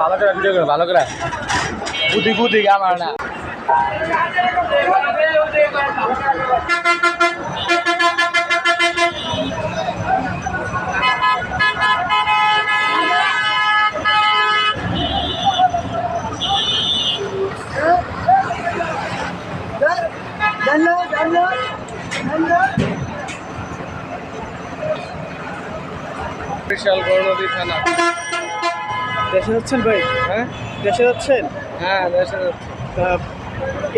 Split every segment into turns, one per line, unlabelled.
ভালো করে ভিডিও করে ভালো করে বুদ্ধি বুদ্ধি আমার না বরিশাল গৌরনদী থানা।
দেশে যাচ্ছেন ভাই?
হ্যাঁ
দেশে যাচ্ছেন?
হ্যাঁ দেশে যাচ্ছি।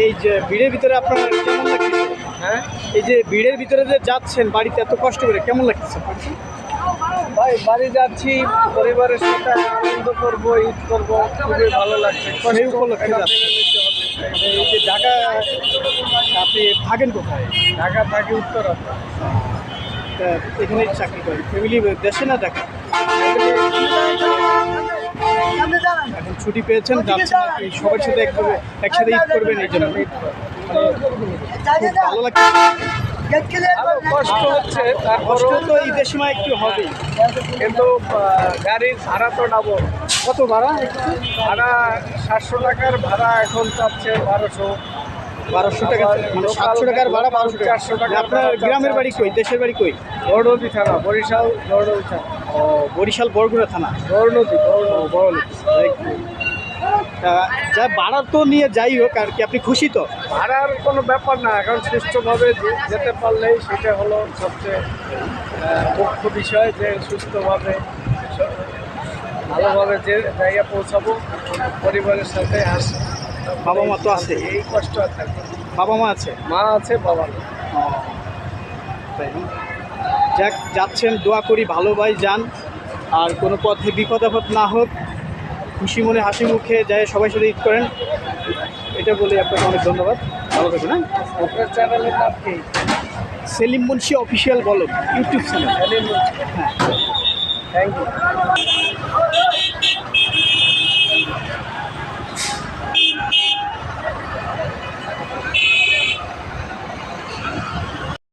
এই যে ভিড়ের ভিতরে আপনার কেমন লাগছে?
হ্যাঁ
এই যে ভিড়ের ভিতরে যে যাচ্ছেন বাড়িতে এত কষ্ট করে কেমন লাগছে?
ভাই বাড়ি যাচ্ছি, পরিবারের সাথে আনন্দ করবো, ঈদ করবো, খুবই ভালো লাগছে।
সেই উপলক্ষে যাচ্ছেন। এই যে ঢাকা আপনি থাকেন কোথায়?
ঢাকা থাকি উত্তরা।
এখানে চাকরি করেন, ফ্যামিলি দেশে না ঢাকা? এখন ছুটি পেয়েছেন, যাচ্ছেন আর কি সবার সাথে একসাথে ঈদ করবেন, এই জন্য ভালো লাগছে।
কষ্ট হচ্ছে,
কষ্ট তো ঈদের সময় একটু হবেই,
কিন্তু গাড়ির ভাড়া তো ডাবল।
কত ভাড়া?
ভাড়া 700 টাকার ভাড়া এখন চাচ্ছে
1200 টাকা, মানে 700 টাকার ভাড়া 1200 টাকা।
400 টাকা।
আপনার গ্রামের বাড়ি কই, দেশের বাড়ি কই?
গৌরনদী থানা, বরিশাল গৌরনদী থানা।
ও বরিশাল বরগুনা থানা।
গৌরনদী
যা ভাড়া তো নিয়ে যাই হোক আর কি, আপনি খুশি তো?
ভাড়ার কোনো ব্যাপার না, এখন সুস্থভাবে যেতে পারলেই সেটা হলো সবচেয়ে মুখ্য বিষয়, যে সুস্থভাবে ভালোভাবে যে জায়গায় পৌঁছাবো, পরিবারের সাথে আসে।
বাবা মা তো আছে?
এই কষ্ট আর থাকবে।
বাবা মা আছে?
মা আছে, বাবা নেই।
যাক, যাচ্ছেন, দোয়া করি ভালো ভাই যান, আর কোনো পথে বিপদ আপদ না হোক, খুশি মনে হাসি মুখে যায় সবাই সাথে ঈদ করেন, এটা বলে আপনাকে অনেক ধন্যবাদ। ভালো থাকবেন। হ্যাঁ,
আপনার চ্যানেলের নাম কি?
সেলিম মুন্সি অফিসিয়াল বলক ইউটিউব চ্যানেল।
হ্যাঁ, থ্যাংক ইউ।